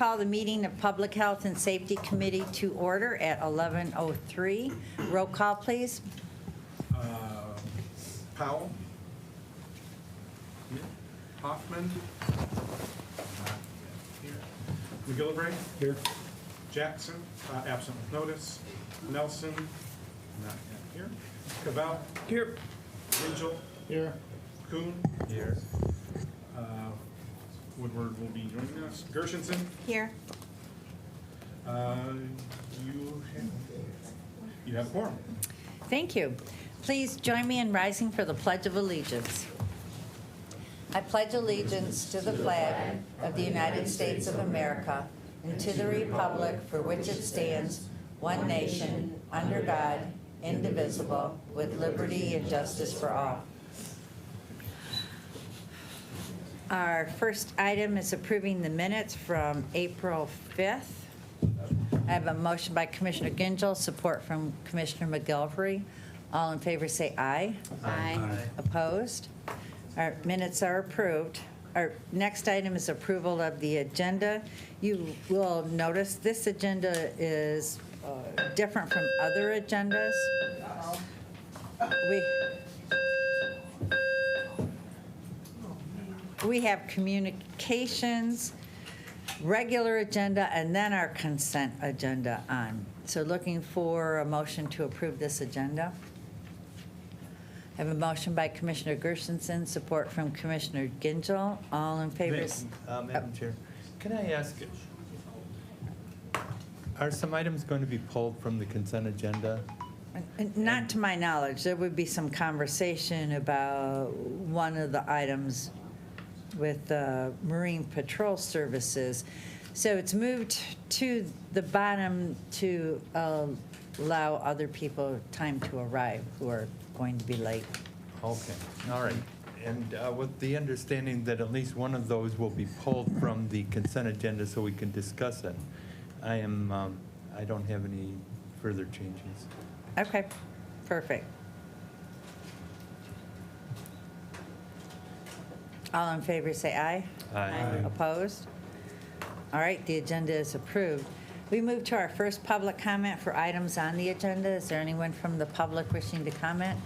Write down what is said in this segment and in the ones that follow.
Call the meeting of Public Health and Safety Committee to order at 11:03. Roll call, please. Powell. Here. Hoffman. Not yet here. McGillivray. Here. Jackson, absent with notice. Nelson, not yet here. Cavell. Here. Angel. Here. Kuhn. Here. Woodward will be joining us. Gershenson. Here. You have a quorum. Thank you. Please join me in rising for the Pledge of Allegiance. I pledge allegiance to the flag of the United States of America and to the republic for which it stands, one nation, under God, indivisible, with liberty and justice for all. Our first item is approving the minutes from April 5th. I have a motion by Commissioner Gingell, support from Commissioner McGillivray. All in favor say aye. Aye. Opposed? Our minutes are approved. Our next item is approval of the agenda. You will notice this agenda is different from other agendas. We have communications, regular agenda, and then our consent agenda on. So looking for a motion to approve this agenda. I have a motion by Commissioner Gershenson, support from Commissioner Gingell. All in favor? Madam Chair, can I ask, are some items going to be pulled from the consent agenda? Not to my knowledge. There would be some conversation about one of the items with Marine Patrol Services. So it's moved to the bottom to allow other people time to arrive who are going to be late. Okay, all right. And with the understanding that at least one of those will be pulled from the consent agenda so we can discuss it, I don't have any further changes. Okay, perfect. All in favor say aye. Aye. Opposed? All right, the agenda is approved. We move to our first public comment for items on the agenda. Is there anyone from the public wishing to comment?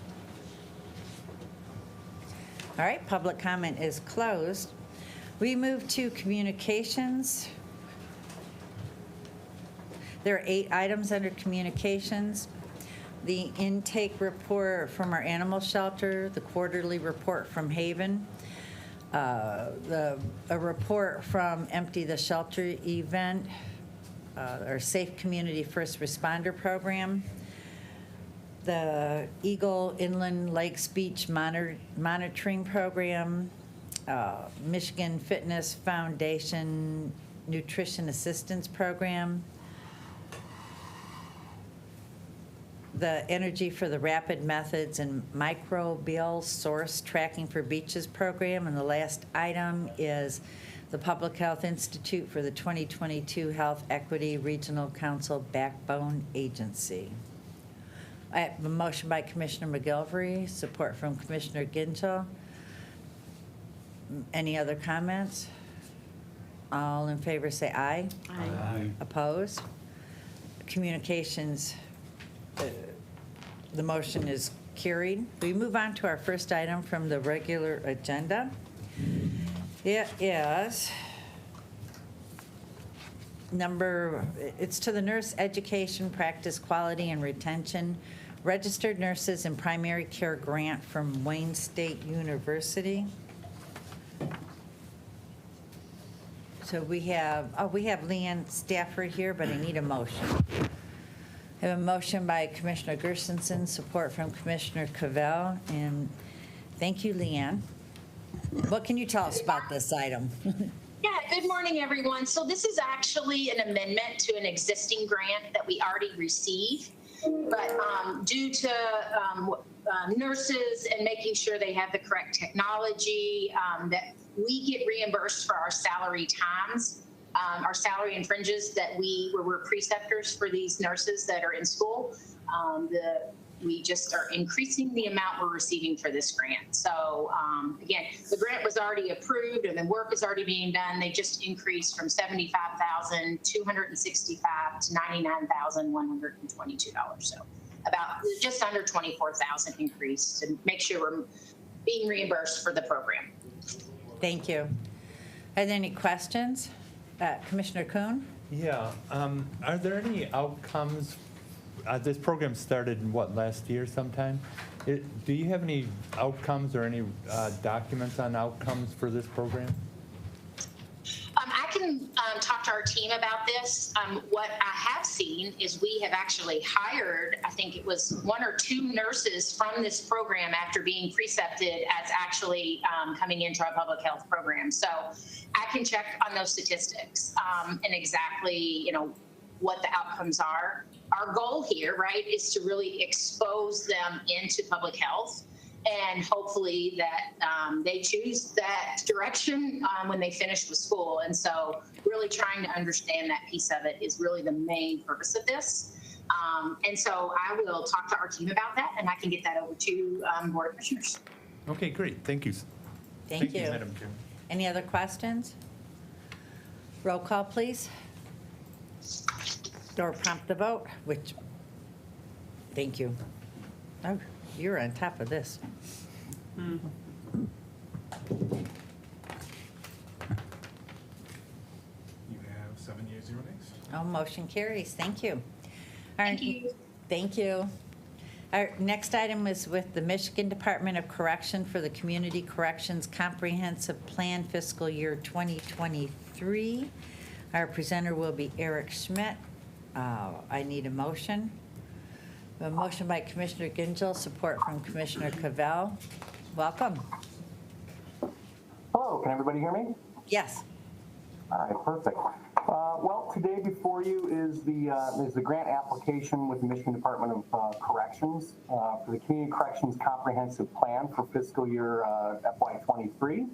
All right, public comment is closed. We move to communications. There are 8 items under communications. The intake report from our animal shelter, the quarterly report from Haven, a report from Empty the Shelter event, our Safe Community First Responder Program, the Eagle Inland Lakes Beach Monitoring Program, Michigan Fitness Foundation Nutrition Assistance Program, the Energy for the Rapid Methods and Microbial Source Tracking for Beaches program. And the last item is the Public Health Institute for the 2022 Health Equity Regional Council Backbone Agency. I have a motion by Commissioner McGillivray, support from Commissioner Gingell. Any other comments? All in favor say aye. Aye. Opposed? Communications, the motion is carried. We move on to our first item from the regular agenda. It is it's to the Nurse Education, Practice Quality, and Retention Registered Nurses and Primary Care Grant from Wayne State University. So we have Leanne Stafford here, but I need a motion. I have a motion by Commissioner Gershenson, support from Commissioner Cavell, and thank you, Leanne. What can you tell us about this item? Yeah, good morning, everyone. So this is actually an amendment to an existing grant that we already received, but due to nurses and making sure they have the correct technology, that we get reimbursed for our salary times. Our salary and fringes that we're preceptors for these nurses that are in school. The we just are increasing the amount we're receiving for this grant. So again, the grant was already approved and the work is already being done. They just increased from $75,265 to $99,122. So about just under $24,000 increase to make sure we're being reimbursed for the program. Thank you. Are there any questions? Commissioner Kuhn? Yeah, are there any outcomes? This program started in what, last year sometime? Do you have any outcomes or any documents on outcomes for this program? I can talk to our team about this. What I have seen is we have actually hired, I think it was 1 or 2 nurses from this program after being precepted as actually coming into our public health program. So I can check on those statistics and exactly, what the outcomes are. Our goal here, right, is to really expose them into public health, and hopefully that they choose that direction when they finish with school. And so really trying to understand that piece of it is really the main purpose of this. And so I will talk to our team about that, and I can get that over to Board of Commissioners. Okay, great. Thank you. Thank you. Madam Chair. Any other questions? Roll call, please. Or prompt the vote, thank you. Oh, you're on top of this. You have 7 yeas, 0 nays. Oh, motion carries. Thank you. Thank you. Thank you. Our next item is with the Michigan Department of Correction for the Community Corrections Comprehensive Plan Fiscal Year 2023. Our presenter will be Eric Schmidt. I need a motion. A motion by Commissioner Gingell, support from Commissioner Cavell. Welcome. Hello, can everybody hear me? Yes. All right, perfect. Well, today before you is the grant application with the Michigan Department of Corrections for the Community Corrections Comprehensive Plan for fiscal year FY23.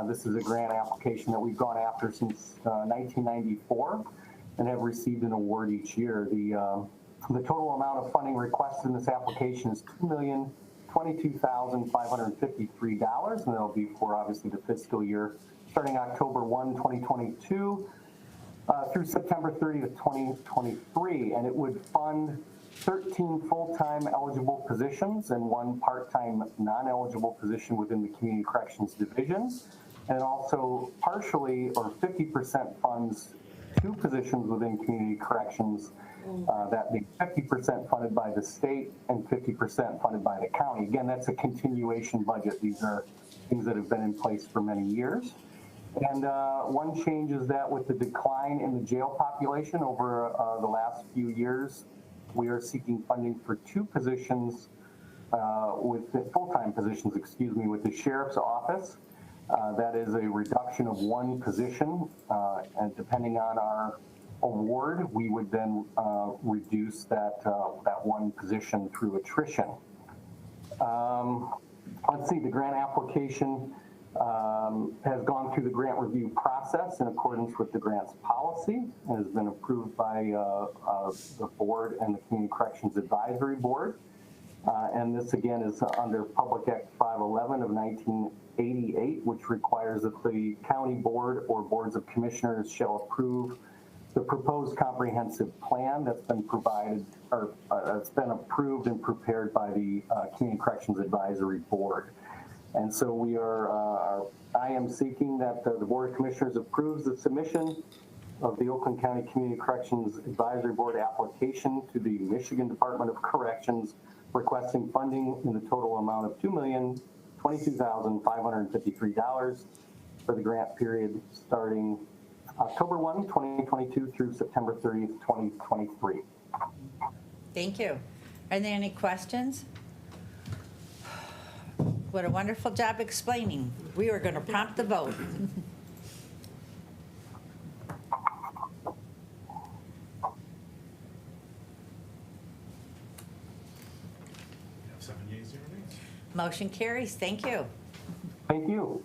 This is a grant application that we've gone after since 1994 and have received an award each year. The total amount of funding requested in this application is $2,022,553, and that'll be for obviously the fiscal year starting October 1, 2022 through September 30th, 2023, and it would fund 13 full-time eligible positions and 1 part-time non-eligible position within the Community Corrections Division, and also partially or 50% funds 2 positions within Community Corrections, that being 50% funded by the state and 50% funded by the county. Again, that's a continuation budget. These are things that have been in place for many years. And one change is that with the decline in the jail population over the last few years, we are seeking funding for 2 positions, with the full-time positions, with the Sheriff's Office. That is a reduction of 1 position, and depending on our award, we would then reduce that 1 position through attrition. Let's see, the grant application has gone through the grant review process in accordance with the grant's policy and has been approved by the board and the Community Corrections Advisory Board. And this again is under Public Act 511 of 1988, which requires that the county board or boards of commissioners shall approve the proposed comprehensive plan that's been provided or that's been approved and prepared by the Community Corrections Advisory Board. And so I am seeking that the Board of Commissioners approves the submission of the Oakland County Community Corrections Advisory Board application to the Michigan Department of Corrections requesting funding in the total amount of $2,022,553 for the grant period starting October 1, 2022 through September 30th, 2023. Thank you. Are there any questions? What a wonderful job explaining. We were going to prompt the vote. You have 7 yeas, 0 nays. Motion carries. Thank you. Thank you.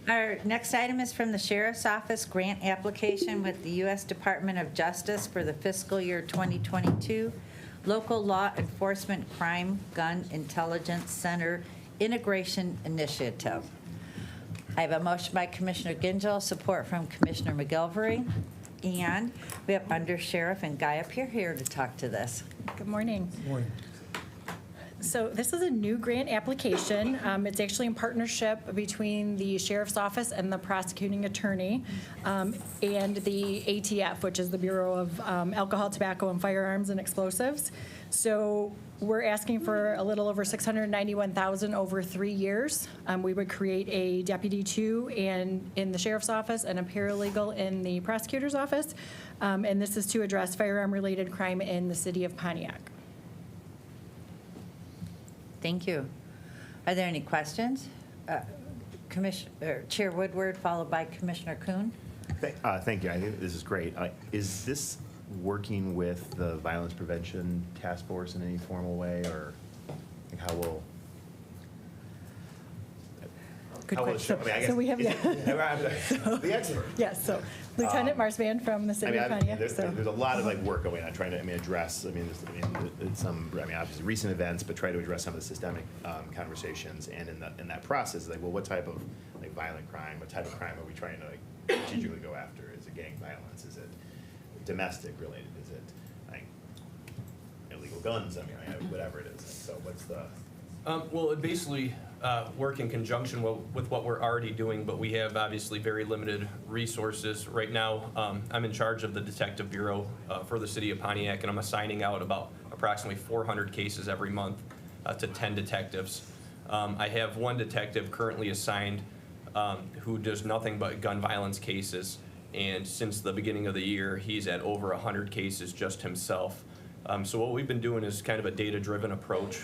Our next item is from the Sheriff's Office grant application with the U.S. Department of Justice for the fiscal year 2022 Local Law Enforcement Crime Gun Intelligence Center Integration Initiative. I have a motion by Commissioner Gingell, support from Commissioner McGilvery. And we have Under Sheriff and Guy up here to talk to this. Good morning. So this is a new grant application. It's actually in partnership between the Sheriff's Office and the prosecuting attorney and the ATF, which is the Bureau of Alcohol, Tobacco, and Firearms and Explosives. So we're asking for a little over $691,000 over 3 years. We would create a Deputy 2 in the Sheriff's Office and a paralegal in the Prosecutor's Office. And this is to address firearm-related crime in the city of Pontiac. Thank you. Are there any questions? Chair Woodward, followed by Commissioner Kuhn. Thank you. I think this is great. Is this working with the Violence Prevention Task Force in any formal way, or how will? Good how will it question. show- I mean, I guess- So we have, is it- the expert. yes, so Lieutenant Marsman from the city of Pontiac. There's so. a lot of work going on trying to address. Obviously recent events, but try to address some of the systemic conversations. And in that process, well, what type of violent crime? What type of crime are we trying to strategically go after? Is it gang violence? Is it domestic related? Is it illegal guns? Whatever it is. So what's the? Well, it basically work in conjunction with what we're already doing, but we have obviously very limited resources. Right now, I'm in charge of the Detective Bureau for the city of Pontiac, and I'm assigning out about approximately 400 cases every month to 10 detectives. I have one detective currently assigned who does nothing but gun violence cases, and since the beginning of the year, he's at over 100 cases just himself. So what we've been doing is kind of a data-driven approach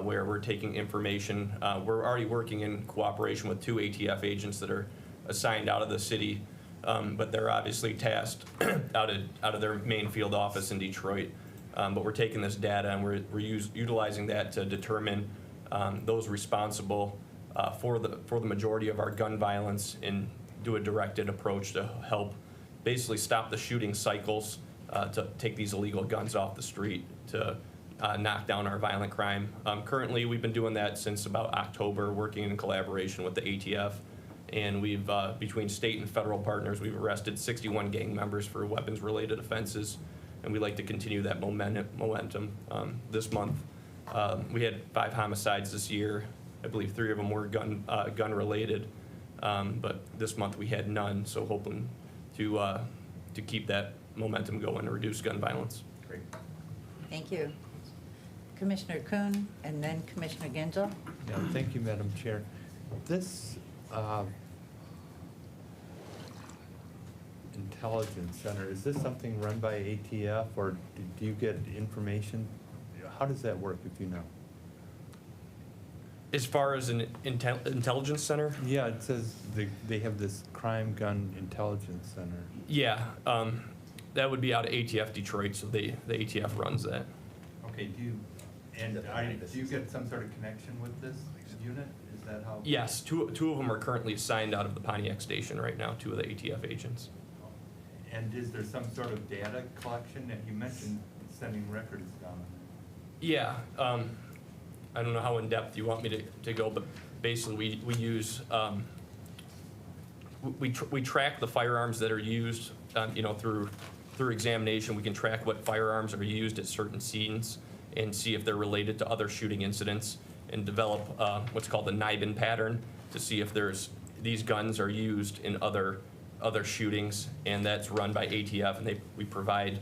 where we're taking information. We're already working in cooperation with 2 ATF agents that are assigned out of the city, but they're obviously tasked out of their main field office in Detroit. But we're taking this data and we're utilizing that to determine those responsible for the majority of our gun violence and do a directed approach to help basically stop the shooting cycles, to take these illegal guns off the street, to knock down our violent crime. Currently, we've been doing that since about October, working in collaboration with the ATF. And we've, between state and federal partners, we've arrested 61 gang members for weapons-related offenses. And we'd like to continue that momentum. This month, we had 5 homicides this year. I believe 3 of them were gun-related. But this month, we had none, so hoping to keep that momentum going to reduce gun violence. Great. Thank you. Commissioner Kuhn, and then Commissioner Gingell. Yeah, thank you, Madam Chair. This intelligence center, is this something run by ATF, or do you get information? How does that work, if you know? As far as an intelligence center? Yeah, it says they have this crime gun intelligence center. Yeah, that would be out of ATF Detroit, so the ATF runs that. Okay, do you get some sort of connection with this unit? Is that how? Yes, two of them are currently assigned out of the Pontiac station right now, 2 of the ATF agents. And is there some sort of data collection? You mentioned sending records down. Yeah, I don't know how in-depth you want me to go, but basically we use, we track the firearms that are used, through examination. We can track what firearms are used at certain scenes and see if they're related to other shooting incidents, and develop what's called the NIBIN pattern to see if these guns are used in other shootings, and that's run by ATF, and we provide,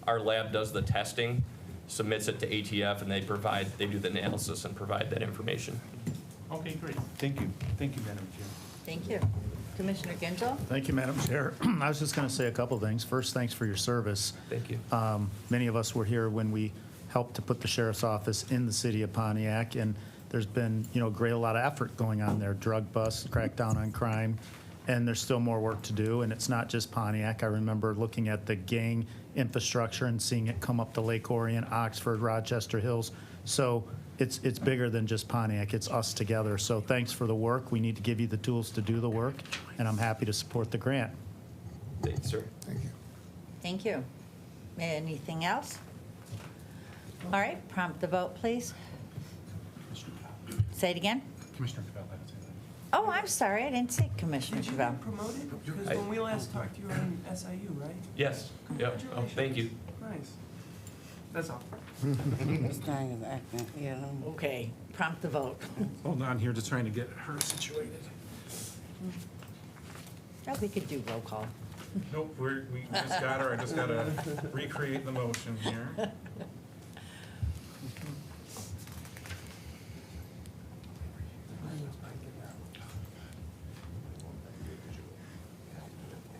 our lab does the testing, submits it to ATF, and they do the analysis and provide that information. Okay, great. Thank you. Thank you, Madam Chair. Thank you. Commissioner Gingell? Thank you, Madam Chair. I was just going to say a couple things. First, thanks for your service. Thank you. Many of us were here when we helped to put the sheriff's office in the city of Pontiac, and there's been, a lot of effort going on there. Drug busts, crackdown on crime, and there's still more work to do. And it's not just Pontiac. I remember looking at the gang infrastructure and seeing it come up to Lake Orion, Oxford, Rochester Hills. So it's bigger than just Pontiac. It's us together. So thanks for the work. We need to give you the tools to do the work, and I'm happy to support the grant. Thanks, sir. Thank you. Thank you. Anything else? All right, prompt the vote, please. Say it again. Commissioner Cavell, I would say that. Oh, I'm sorry, I didn't say Commissioner Did you Cavell. get promoted? Because when we last talked, you were in SIU, right? Yes, yep, oh, thank you. Nice. That's all. This thing is acting, Okay, prompt the vote. Hold on here, just trying to get her situated. Oh, we could do roll call. Nope, we just got her, I just gotta recreate the motion here.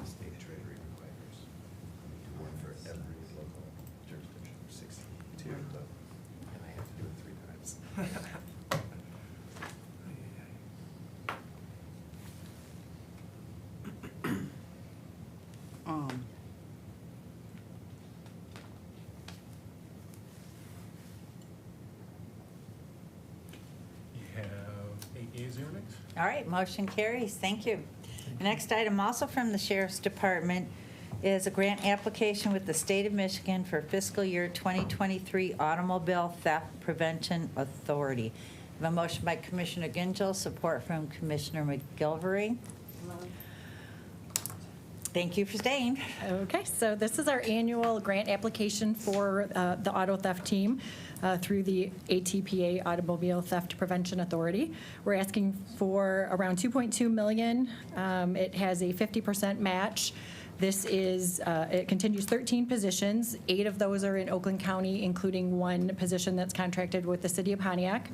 State treasury requires one for every local jurisdiction, 62, and I have to do it 3 times. You have 8 yeas, 0 nays? All right, motion carries. Thank you. The next item, also from the Sheriff's Department, is a grant application with the State of Michigan for fiscal year 2023 Automobile Theft Prevention Authority. I have a motion by Commissioner Gingell, support from Commissioner McGilvery. Thank you for staying. Okay, so this is our annual grant application for the auto theft team through the ATPA, Automobile Theft Prevention Authority. We're asking for around $2.2 million. It has a 50% match. This is, it continues 13 positions. 8 of those are in Oakland County, including 1 position that's contracted with the city of Pontiac.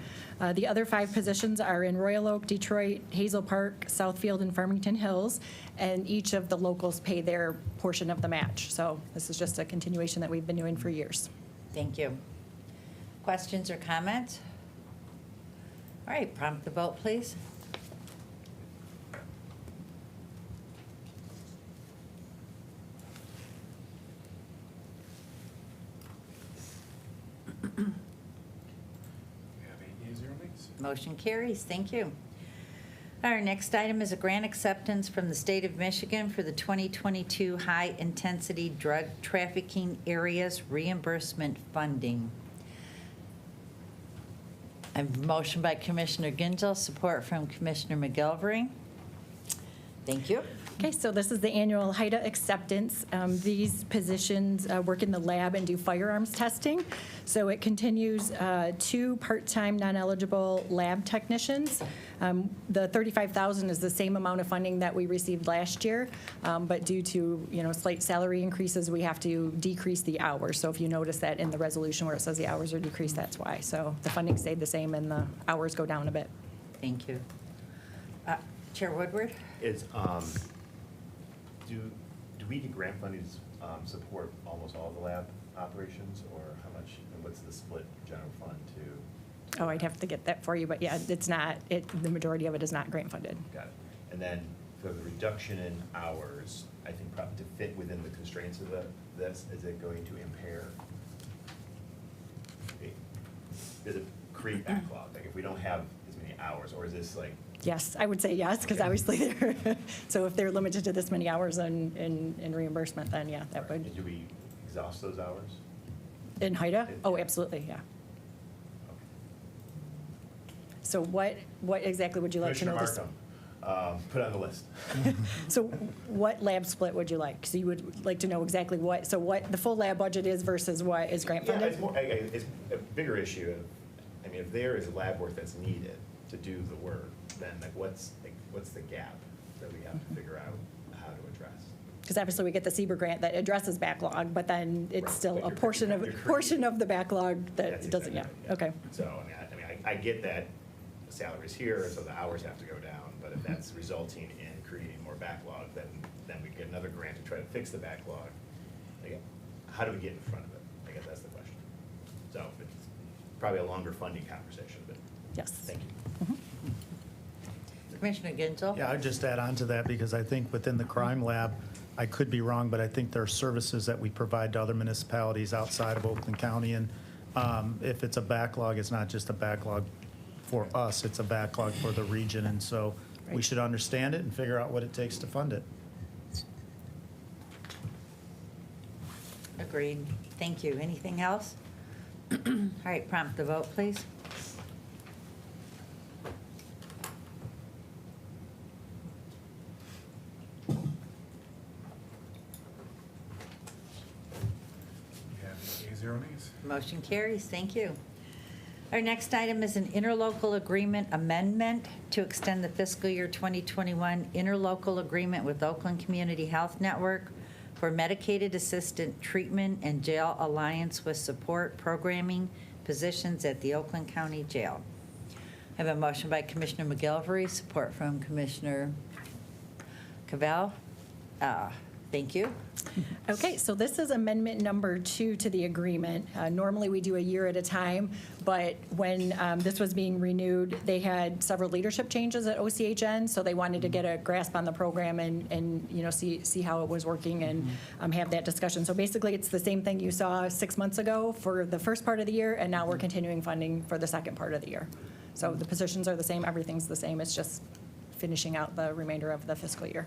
The other 5 positions are in Royal Oak, Detroit, Hazel Park, Southfield, and Farmington Hills, and each of the locals pay their portion of the match. So this is just a continuation that we've been doing for years. Thank you. Questions or comments? All right, prompt the vote, please. You have 8 yeas, 0 nays? Motion carries. Thank you. Our next item is a grant acceptance from the State of Michigan for the 2022 High Intensity Drug Trafficking Areas Reimbursement Funding. A motion by Commissioner Gingell, support from Commissioner McGilvery. Thank you. Okay, so this is the annual HIDA acceptance. These positions work in the lab and do firearms testing. So it continues 2 part-time non-eligible lab technicians. The $35,000 is the same amount of funding that we received last year, but due to slight salary increases, we have to decrease the hours. So if you notice that in the resolution where it says the hours are decreased, that's why. So the funding stayed the same and the hours go down a bit. Thank you. Chair Woodward? Is, do we get grant funding to support almost all the lab operations, or how much, and what's the split general fund to? Oh, I'd have to get that for you, but yeah, it's not, the majority of it is not grant funded. Got it. And then for the reduction in hours, I think probably to fit within the constraints of this, is it going to impair? Does it create backlog? Like if we don't have as many hours, or is this like? Yes, I would say yes, because obviously they're, so if they're limited to this many hours in reimbursement, then yeah, that would. And do we exhaust those hours? In HIDA? Oh, absolutely, yeah. Okay. So what exactly would you like to know? Commissioner Markham, put on the list. So what lab split would you like? So you would like to know exactly what the full lab budget is versus what is grant Yeah, funded? it's more, it's a bigger issue of, I mean, if there is lab work that's needed to do the work, then what's the gap that we have to figure out how to address? Because obviously we get the SEBR grant that addresses backlog, but then it's Right, still but a you're portion of the backlog That's that doesn't, yeah, exactly right, okay. So, I get that the salary's here, so the hours have to go down, but if that's resulting in creating more backlog, then we get another grant to try to fix the backlog. Like, how do we get in front of it? I guess that's the question. So it's probably a longer funding conversation, but Yes. thank you. Commissioner Gingell? Yeah, I'd just add on to that because I think within the crime lab, I could be wrong, but I think there are services that we provide to other municipalities outside of Oakland County. And if it's a backlog, it's not just a backlog for us, it's a backlog for the region. And so we should understand it and figure out what it takes to fund it. Agreed. Thank you. Anything else? All right, prompt the vote, please. You have 8 yeas, 0 nays. Motion carries. Thank you. Our next item is an interlocal agreement amendment to extend the fiscal year 2021 interlocal agreement with Oakland Community Health Network for Medicaid assistant treatment and jail alliance with support programming positions at the Oakland County Jail. I have a motion by Commissioner McGilvery, support from Commissioner Cavell. Thank you. Okay, so this is amendment number 2 to the agreement. Normally, we do a year at a time, but when this was being renewed, they had several leadership changes at OCHN, so they wanted to get a grasp on the program and you know, see how it was working and have that discussion. So basically, it's the same thing you saw 6 months ago for the first part of the year, and now we're continuing funding for the second part of the year. So the positions are the same, everything's the same, it's just finishing out the remainder of the fiscal year.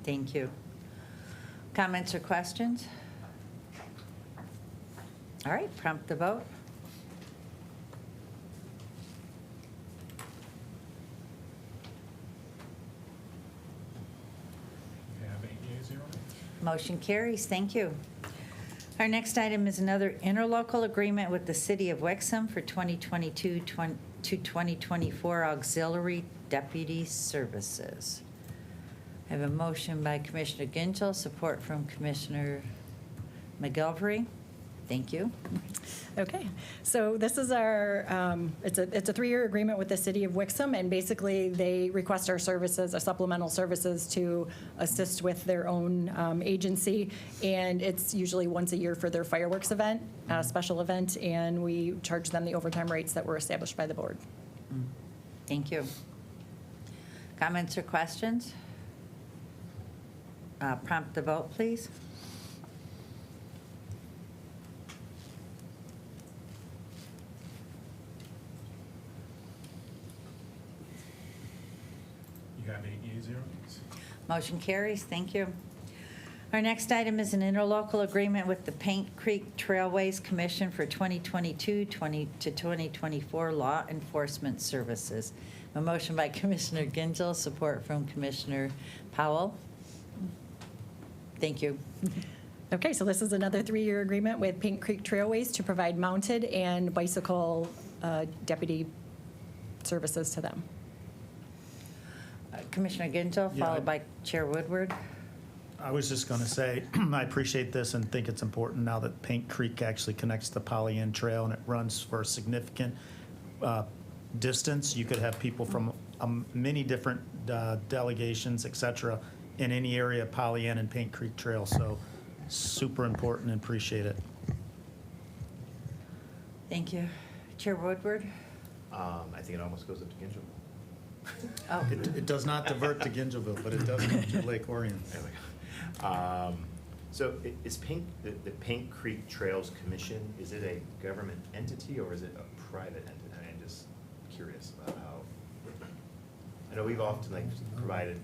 Thank you. Comments or questions? All right, prompt the vote. You have 8 yeas, 0 nays. Motion carries. Thank you. Our next item is another interlocal agreement with the City of Wexim for 2022 to 2024 auxiliary deputy services. I have a motion by Commissioner Gingell, support from Commissioner McGilvery. Thank you. Okay, so this is our, it's a 3-year agreement with the City of Wexim, and basically they request our services, our supplemental services to assist with their own agency, and it's usually once a year for their fireworks event, special event, and we charge them the overtime rates that were established by the board. Thank you. Comments or questions? Prompt the vote, please. You have 8 yeas, 0 nays. Motion carries. Thank you. Our next item is an interlocal agreement with the Paint Creek Trailways Commission for 2022 to 2024 law enforcement services. A motion by Commissioner Gingell, support from Commissioner Powell. Thank you. Okay, so this is another 3-year agreement with Paint Creek Trailways to provide mounted and bicycle deputy services to them. Commissioner Gingell, Yeah, followed by Chair Woodward. I was just going to say, I appreciate this and think it's important now that Paint Creek actually connects the Pollyant Trail and it runs for a significant distance. You could have people from many different delegations, et cetera, in any area of Pollyant and Paint Creek Trail. So super important and appreciate it. Thank you. Chair Woodward? I think it almost goes up to Gingell. Oh, It does not divert to Gingellville, but it does come to Lake Orion. There we go. So is the Paint Creek Trails Commission, is it a government entity or is it a private entity? I'm just curious about how, I know we've often like provided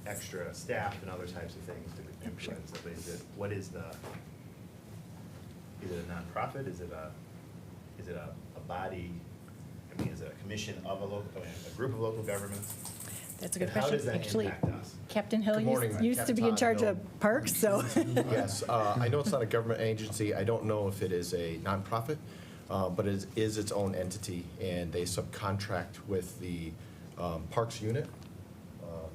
extra staff and other types of things to implement stuff, but what is it a nonprofit? Is it a body? I mean, is it a commission of a group of local governments? That's a good And how question. does that Actually, impact us? Captain Hill Good morning, used to Captain be in Todd charge Hill. of parks, so. Yes, I know it's not a government agency. I don't know if it is a nonprofit, but it is its own entity, and they subcontract with the Parks Unit.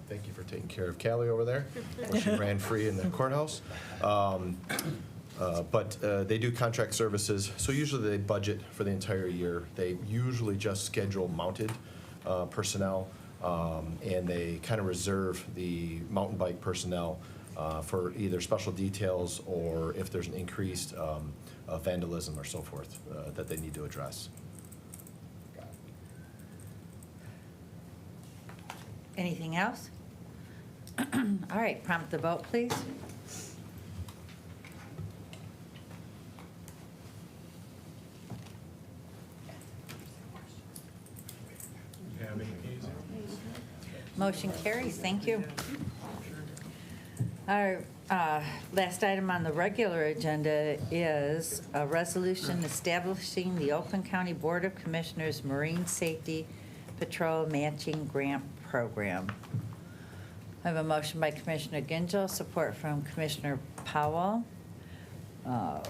Thank you for taking care of Callie over there, when she ran free in the courthouse. But they do contract services, so usually they budget for the entire year. They usually just schedule mounted personnel, and they kind of reserve the mountain bike personnel for either special details or if there's an increased vandalism or so forth that they need to address. anything else? All right, prompt the vote, please. You have 8 yeas, 0 nays. Motion carries. Thank you. Our last item on the regular agenda is a resolution establishing the Oakland County Board of Commissioners Marine Safety Patrol Matching Grant Program. I have a motion by Commissioner Gingell, support from Commissioner Powell. Our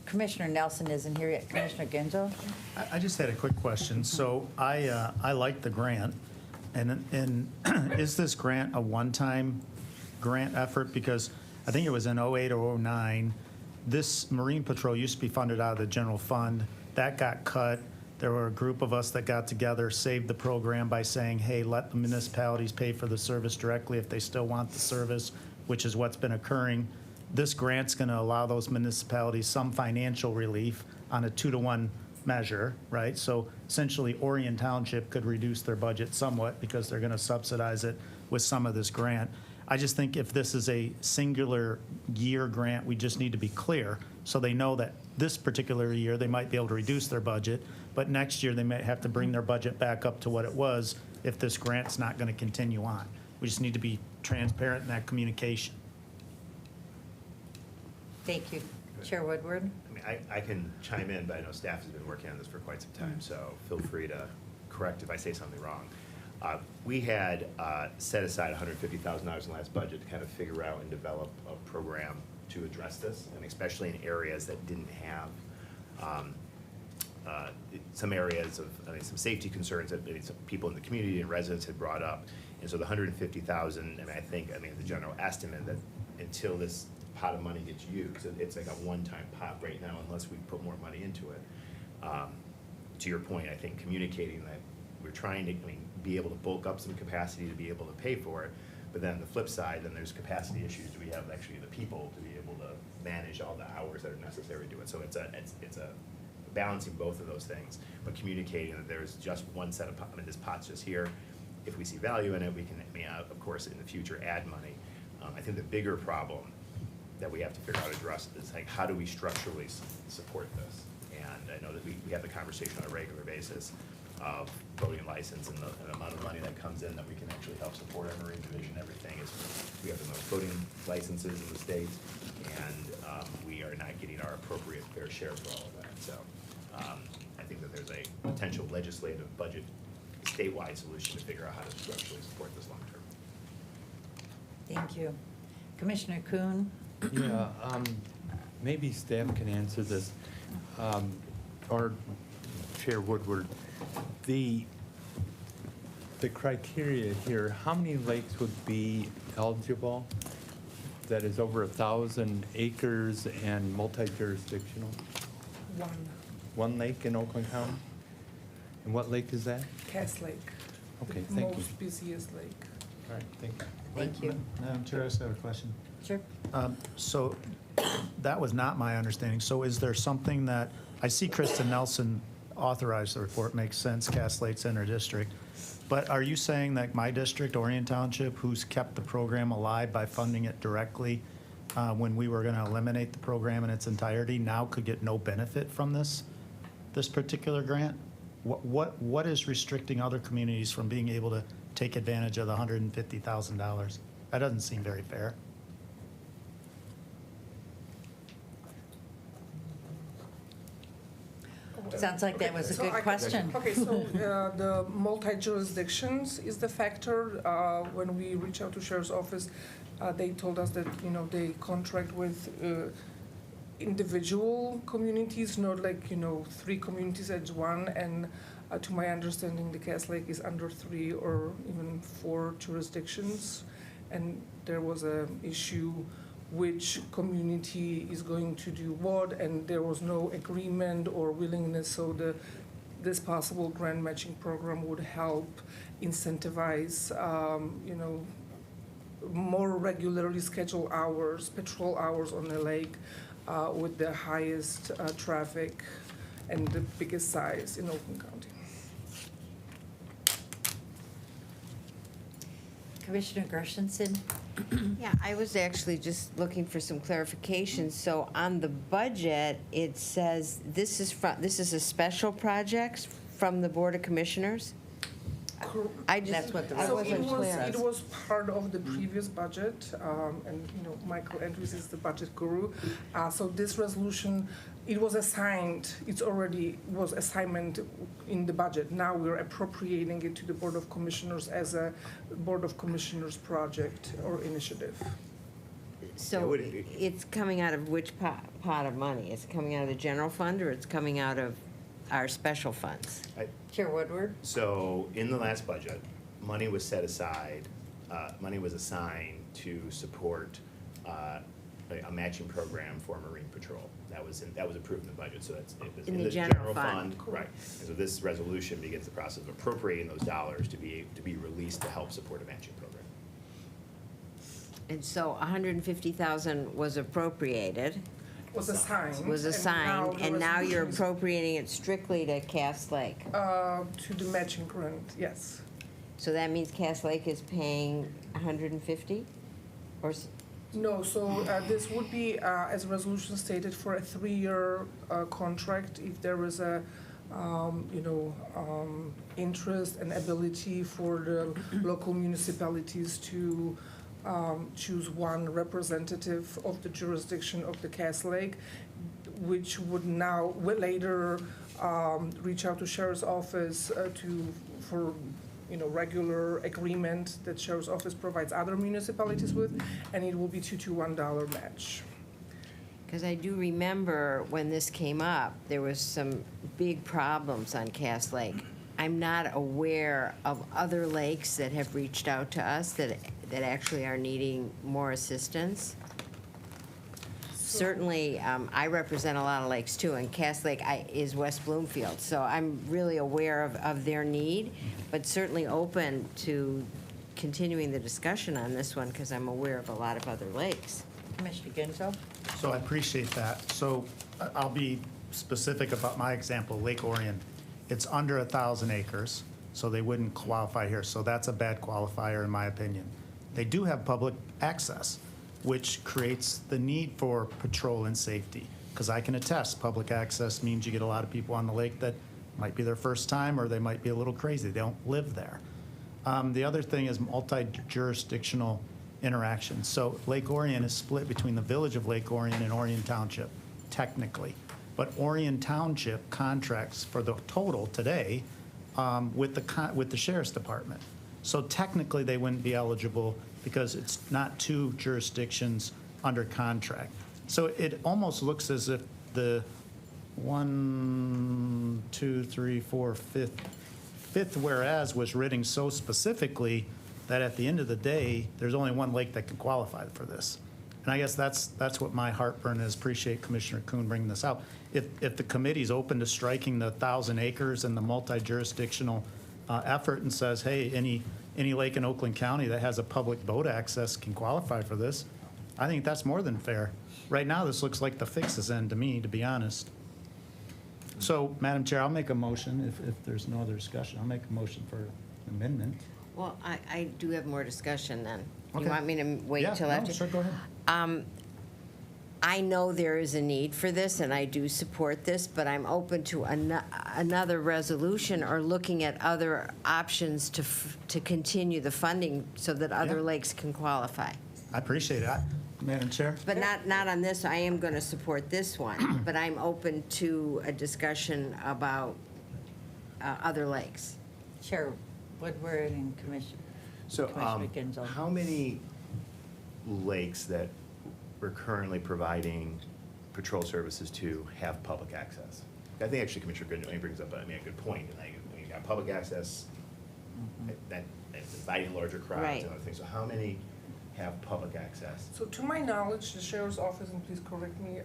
Commissioner Nelson isn't here yet. Commissioner Gingell? I just had a quick question. So I like the grant, and is this grant a one-time grant effort? Because I think it was in '08 or '09, this Marine Patrol used to be funded out of the general fund. That got cut. There were a group of us that got together, saved the program by saying, hey, let the municipalities pay for the service directly if they still want the service, which is what's been occurring. This grant's going to allow those municipalities some financial relief on a 2-to-1 measure, right? So essentially, Orion Township could reduce their budget somewhat because they're going to subsidize it with some of this grant. I just think if this is a singular year grant, we just need to be clear so they know that this particular year they might be able to reduce their budget, but next year they might have to bring their budget back up to what it was if this grant's not going to continue on. We just need to be transparent in that communication. Thank you. Chair Woodward? I mean, I can chime in, but I know staff has been working on this for quite some time, so feel free to correct if I say something wrong. We had set aside $150,000 in the last budget to kind of figure out and develop a program to address this, and especially in areas that didn't have some areas of, some safety concerns that maybe some people in the community and residents had brought up. And so the $150,000, I think the general estimate that until this pot of money gets used, it's like a one-time pot right now unless we put more money into it. To your point, I think communicating that we're trying to be able to bulk up some capacity to be able to pay for it, but then the flip side, then there's capacity issues. Do we have actually the people to be able to manage all the hours that are necessary to do it? So it's a balancing both of those things, but communicating that there's just one set of this pot's just here. If we see value in it, we can, of course, in the future add money. I think the bigger problem that we have to figure out to address is like, how do we structurally support this? And I know that we have the conversation on a regular basis of voting license and the amount of money that comes in that we can actually help support our Marine Division. Everything is, we have the most voting licenses in the state, and we are not getting our appropriate fair share for all of that. So I think that there's a potential legislative budget statewide solution to figure out how to structurally support this long term. Thank you. Commissioner Kuhn? Yeah, maybe staff can answer this, or Chair Woodward. The criteria here, how many lakes would be eligible? That is over 1,000 acres and multi-jurisdictional? One lake in Oakland County? And what lake is that? Cass Lake. Okay, The thank you. most busiest lake. All right, thank you. Thank you. Madam Chair, I just have a question. Sure. So that was not my understanding. So is there something that, I see Kristen Nelson authorized the report, makes sense, Cass Lake's in her district. But are you saying that my district, Orion Township, who's kept the program alive by funding it directly when we were going to eliminate the program in its entirety, now could get no benefit from this particular grant? What is restricting other communities from being able to take advantage of the $150,000? That doesn't seem very fair. Sounds like that was a good question. Okay, so the multi-jurisdictions is the factor. When we reach out to Sheriff's Office, they told us that, they contract with individual communities, not like, 3 communities as one. And to my understanding, the Cass Lake is under 3 or even 4 jurisdictions. And there was an issue which community is going to do what, and there was no agreement or willingness, so this possible grant matching program would help incentivize, more regularly scheduled hours, patrol hours on the lake with the highest traffic and the biggest size in Oakland County. Commissioner Gershenson? Yeah, I was actually just looking for some clarification. So on the budget, it says this is a special project from the Board of Commissioners? I just, That's what the I So wasn't clear. it was part of the previous budget, and, you know, Michael Andrews is the budget guru. So this resolution, it was assigned, it's already was assignment in the budget. Now we're appropriating it to the Board of Commissioners as a Board of Commissioners project or initiative. So it's coming out of which pot of money? Is it coming out of the general fund, or it's coming out of our special funds? Chair Woodward? So in the last budget, money was set aside, money was assigned to support a matching program for Marine Patrol. That was approved in the budget, so it was In in the the general general fund. fund. Right. And so this resolution begins the process of appropriating those dollars to be released to help support a matching program. And so 150,000 was appropriated, Was assigned. was assigned, the and now you're resolution is, appropriating it strictly to Cass Lake. to the matching grant, yes. So that means Cass Lake is paying 150? Or, No, so this would be, as resolution stated, for a 3-year contract. If there is a, interest and ability for the local municipalities to choose one representative of the jurisdiction of the Cass Lake, which would now, will later reach out to Sheriff's Office for regular agreement that Sheriff's Office provides other municipalities with, and it will be $2 to $1 match. because I do remember when this came up, there was some big problems on Cass Lake. I'm not aware of other lakes that have reached out to us that actually are needing more assistance. Certainly, I represent a lot of lakes too, and Cass Lake is West Bloomfield, so I'm really aware of their need, but certainly open to continuing the discussion on this one, because I'm aware of a lot of other lakes. Commissioner Ginzel? So I appreciate that. So I'll be specific about my example, Lake Orion. It's under 1,000 acres, so they wouldn't qualify here. So that's a bad qualifier in my opinion. They do have public access, which creates the need for patrol and safety. Because I can attest, public access means you get a lot of people on the lake that might be their first time, or they might be a little crazy. They don't live there. The other thing is multi-jurisdictional interactions. So Lake Orion is split between the village of Lake Orion and Orion Township, technically. But Orion Township contracts for the total today with the Sheriff's Department. So technically, they wouldn't be eligible because it's not two jurisdictions under contract. So it almost looks as if the fifth whereas was written so specifically that at the end of the day, there's only one lake that can qualify for this. And I guess that's what my heartburn is. Appreciate Commissioner Kuhn bringing this out. If the committee's open to striking the 1,000 acres and the multi-jurisdictional effort and says, hey, any lake in Oakland County that has a public boat access can qualify for this, I think that's more than fair. Right now, this looks like the fixes end to me, to be honest. So, Madam Chair, I'll make a motion, if there's no other discussion, I'll make a motion for amendment. Well, I do have more discussion then. Okay. You want me to wait till Yeah, after? no, sure, go ahead. I know there is a need for this, and I do support this, but I'm open to another resolution or looking at other options to continue the funding so that other Yeah. lakes can qualify. I appreciate it. Madam Chair? But not on this, I am going to support this one, but I'm open to a discussion about other lakes. Chair Woodward and Commissioner Ginzel. How many lakes that we're currently providing patrol services to have public access? I think actually Commissioner Goodwin brings up a good point. Like, when you got public access, that's inviting larger crowds Right. and other things. So how many have public access? So to my knowledge, the Sheriff's Office, and please correct me,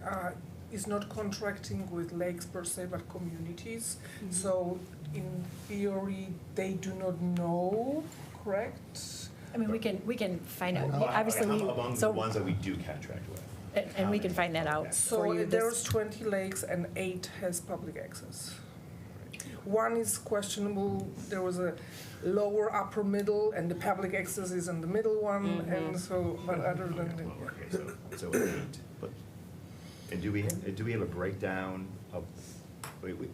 is not contracting with lakes per se, but communities. So in theory, they do not know, correct? I mean, we can find out. Well, Obviously, among the so, ones that we do contract with. and we can find that out for So you. there's 20 lakes and 8 has public access. One is questionable, there was a lower, upper, middle, and the public access is in the middle one, and so, but other than that. Okay, so 8. And do we have a breakdown of,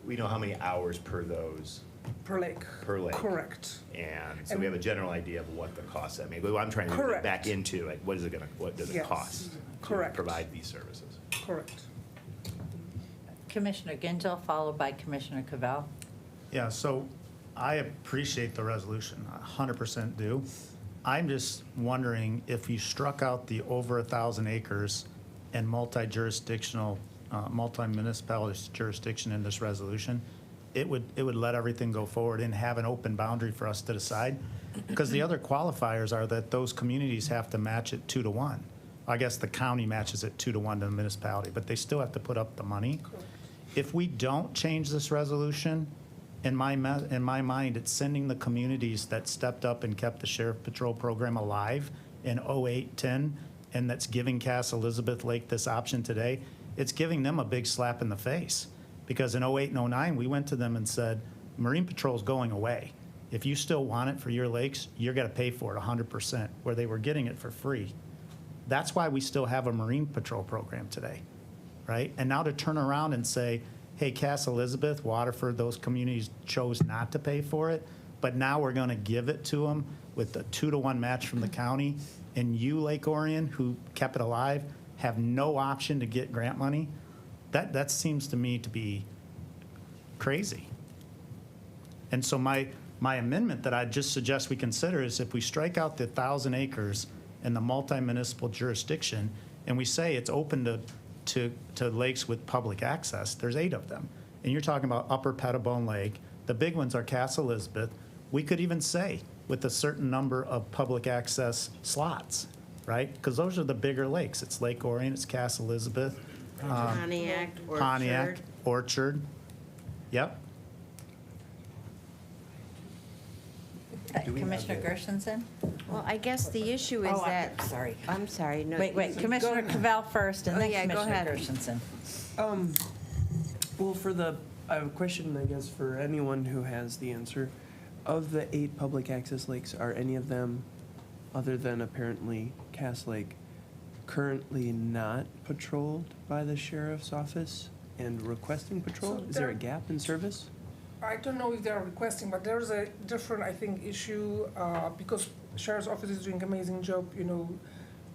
we know how many hours per those Per lake. Per lake. Correct. And so we have a general idea of what the cost, I mean, what I'm trying to get Correct. back into, like, what does it Yes. cost to Correct. provide these services? Correct. Commissioner Gingell, followed by Commissioner Cavell. Yeah, so I appreciate the resolution, 100% do. I'm just wondering if you struck out the over 1,000 acres and multi-jurisdictional, multi-municipal jurisdiction in this resolution, it would let everything go forward and have an open boundary for us to decide. Because the other qualifiers are that those communities have to match it 2-to-1. I guess the county matches it 2-to-1 to the municipality, but they still have to put up the money. If we don't change this resolution, in my mind, it's sending the communities that stepped up and kept the Sheriff Patrol program alive in 08, 10, and that's giving Cass Elizabeth Lake this option today, it's giving them a big slap in the face. Because in 08 and 09, we went to them and said, Marine Patrol's going away. If you still want it for your lakes, you're gonna pay for it 100%, where they were getting it for free. That's why we still have a Marine Patrol program today, right? And now to turn around and say, hey, Cass Elizabeth, Waterford, those communities chose not to pay for it, but now we're gonna give it to them with a 2-to-1 match from the county, and you, Lake Orion, who kept it alive, have no option to get grant money, that seems to me to be crazy. And so my amendment that I just suggest we consider is if we strike out the 1,000 acres and the multi-municipal jurisdiction, and we say it's open to lakes with public access, there's 8 of them. And you're talking about Upper Pettibone Lake. The big ones are Cass Elizabeth. We could even say with a certain number of public access slots, right? Because those are the bigger lakes. It's Lake Orion, it's Cass Elizabeth. Pontiac, Orchard. Yep. Commissioner Gershenson? Well, I guess the issue is Oh, that. sorry. I'm sorry, no. Wait, go Commissioner ahead. Cavell first, and Oh, then yeah, go Commissioner ahead. Gershenson. Well, I have a question, I guess, for anyone who has the answer. Of the 8 public access lakes, are any of them, other than apparently Cass Lake, currently not patrolled by the sheriff's office and requesting patrol? So Is there a there- gap in service? I don't know if they are requesting, but there's a different, I think, issue because Sheriff's Office is doing an amazing job,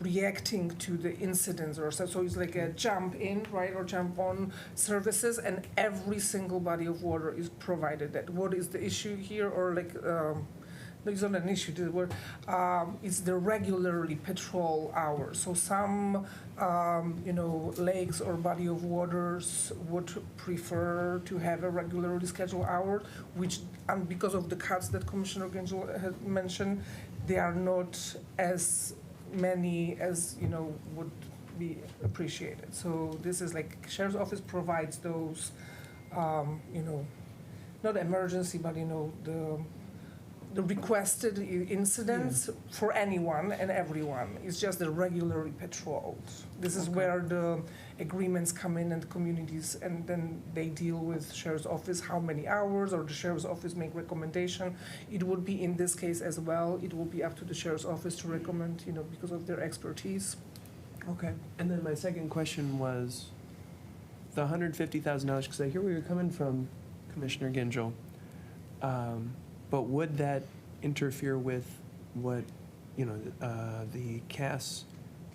reacting to the incidents or so. So it's like a jump in, right, or jump on services, and every single body of water is provided. That what is the issue here, or like no, it's not an issue. It's the regularly patrol hours. So some lakes or body of waters would prefer to have a regularly scheduled hour, which, and because of the cuts that Commissioner Gingell had mentioned, they are not as many as would be appreciated. So this is like Sheriff's Office provides those, not emergency, but the requested incidents for anyone and everyone. It's just the regularly patrolled. This is where the agreements come in and the communities, and then they deal with Sheriff's Office how many hours, or the Sheriff's Office make recommendation. It would be in this case as well. It will be up to the Sheriff's Office to recommend, because of their expertise. Okay. And then my second question was the $150,000, because I hear where you're coming from, Commissioner Gingell. But would that interfere with what, the Cass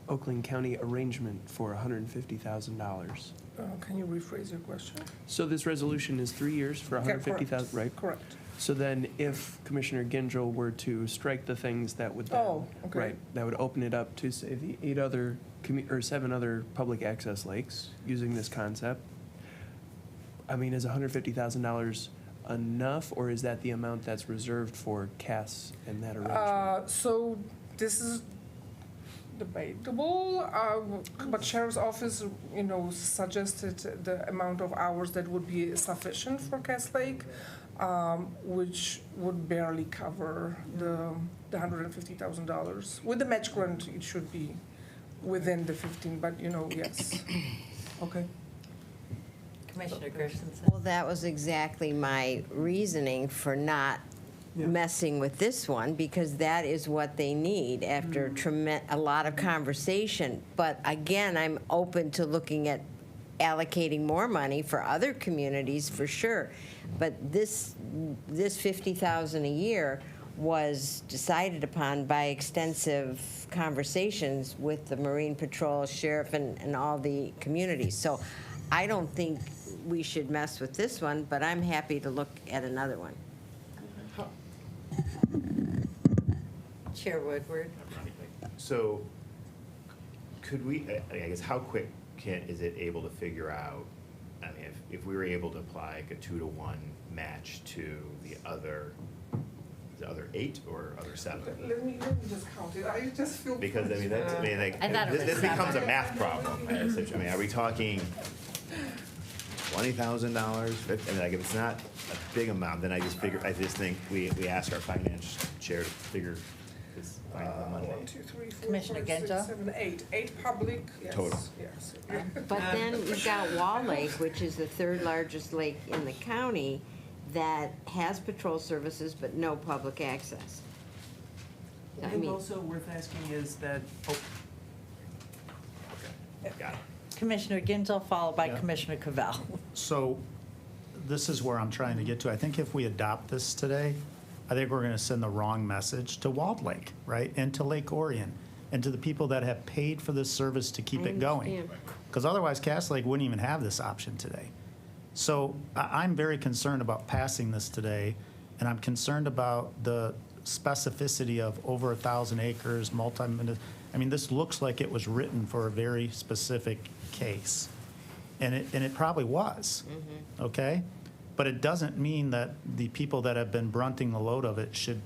Oakland County arrangement for $150,000? Can you rephrase your question? So this resolution is 3 years for Okay, $150,000, right? Correct. So then if Commissioner Gingell were to strike the things that would then, Oh, okay. right, that would open it up to, say, the 7 other public access lakes using this concept, I mean, is $150,000 enough, or is that the amount that's reserved for Cass and that arrangement? So this is debatable, but Sheriff's Office, suggested the amount of hours that would be sufficient for Cass Lake, which would barely cover the $150,000. With the match grant, it should be within the 15, but yes. Okay. Commissioner Gershenson. Well, that was exactly my reasoning for not messing with this one, because that is what they need after a lot of conversation. But again, I'm open to looking at allocating more money for other communities, for sure. But this $50,000 a year was decided upon by extensive conversations with the Marine Patrol, Sheriff, and all the communities. So I don't think we should mess with this one, but I'm happy to look at another one. Chair Woodward. So could we, I guess, how quick is it able to figure out, I mean, if we were able to apply like a 2-to-1 match to the other 8 or other 7? Let me just count it. I just feel. Because, I mean, that's, I mean, like, I thought it was this becomes a 7. math problem. I mean, are we talking $20,000? I mean, like, if it's not a big amount, then I just think we ask our finance chair to figure this on Monday. 1, 2, 3, 4, Commissioner 5, 6, Genjo? 7, 8. 8 public, yes. Total. Yes. But then you've got Wall Lake, which is the third largest lake in the county, that has patrol services but no public access. I think also worth asking is that, Okay, got it. Commissioner Ginzel, followed by Yeah. Commissioner Cavell. So this is where I'm trying to get to. I think if we adopt this today, I think we're going to send the wrong message to Walled Lake, right? And to Lake Orion, and to the people that have paid for this service to keep I it going. understand. Because otherwise, Cass Lake wouldn't even have this option today. So I'm very concerned about passing this today, and I'm concerned about the specificity of over 1,000 acres, I mean, this looks like it was written for a very specific case. And it probably was, okay? But it doesn't mean that the people that have been brunting the load of it should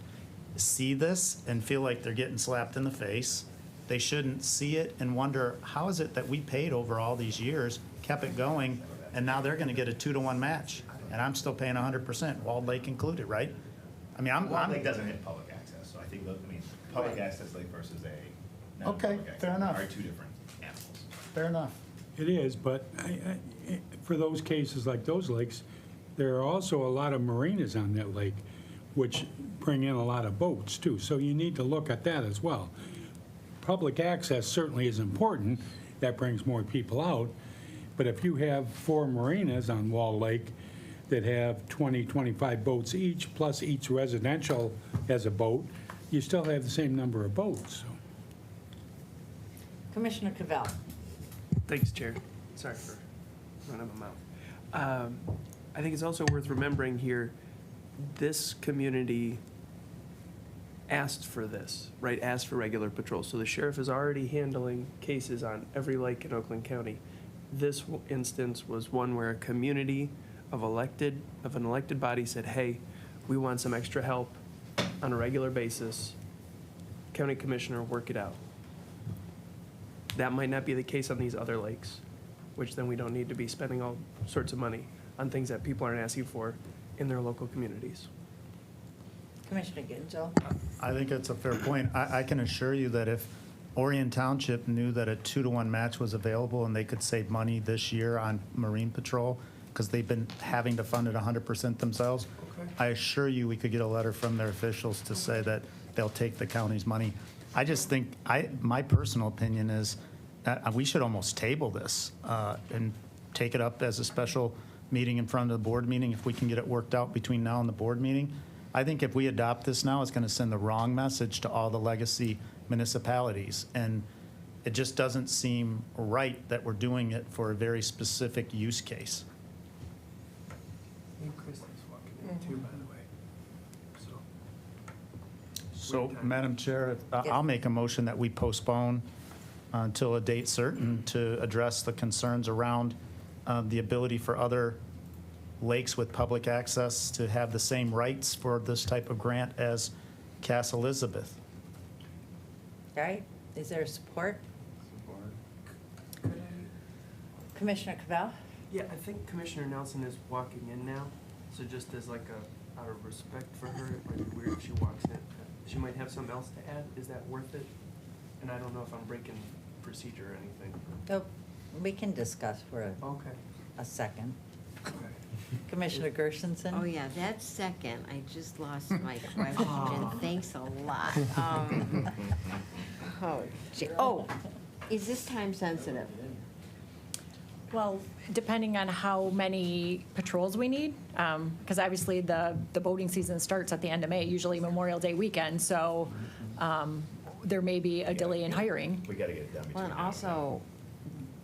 see this and feel like they're getting slapped in the face. They shouldn't see it and wonder, how is it that we paid over all these years, kept it going, and now they're gonna get a 2-to-1 match, and I'm still paying 100%, Walled Lake included, right? I mean, Walled Lake doesn't hit public access, so I think, public access lake versus a non-public access fair enough. are two different animals. Fair enough. It is, but for those cases like those lakes, there are also a lot of marinas on that lake, which bring in a lot of boats too. So you need to look at that as well. Public access certainly is important. That brings more people out. But if you have 4 marinas on Wall Lake that have 20, 25 boats each, plus each residential has a boat, you still have the same number of boats. So. Commissioner Cavell. thanks, Chair. Sorry for running my mouth. I think it's also worth remembering here, this community asked for this, right? Asked for regular patrol. So the sheriff is already handling cases on every lake in Oakland County. This instance was one where a community of an elected body said, hey, we want some extra help on a regular basis. County commissioner, work it out. That might not be the case on these other lakes, which then we don't need to be spending all sorts of money on things that people aren't asking for in their local communities. Commissioner Ginzel. I think it's a fair point. I can assure you that if Orion Township knew that a 2-to-1 match was available and they could save money this year on Marine Patrol, because they've been having to fund it 100% themselves, Okay. I assure you we could get a letter from their officials to say that they'll take the county's money. I just think, my personal opinion is that we should almost table this and take it up as a special meeting in front of the board meeting if we can get it worked out between now and the board meeting. I think if we adopt this now, it's going to send the wrong message to all the legacy municipalities. And it just doesn't seem right that we're doing it for a very specific use case. I think Kristen's walking in too, by the way. So, Madam Chair, I'll make a motion that we postpone until a date certain to address the concerns around the ability for other lakes with public access to have the same rights for this type of grant as Cass Elizabeth. All right, is there support? Commissioner Cavell? Yeah, I think Commissioner Nelson is walking in now, so just as like out of respect for her, it might be weird if she walks in. She might have something else to add. Is that worth it? And I don't know if I'm breaking procedure or anything. Oh, we can discuss for Okay. a second. Okay. Commissioner Gershenson? Oh, yeah, that second, I just lost my question. Thanks a lot. Oh, is this time sensitive? Well, depending on how many patrols we need, because obviously the boating season starts at the end of May, usually Memorial Day weekend, so there may be a delay in hiring. We gotta get it done between Well, and now and then. also,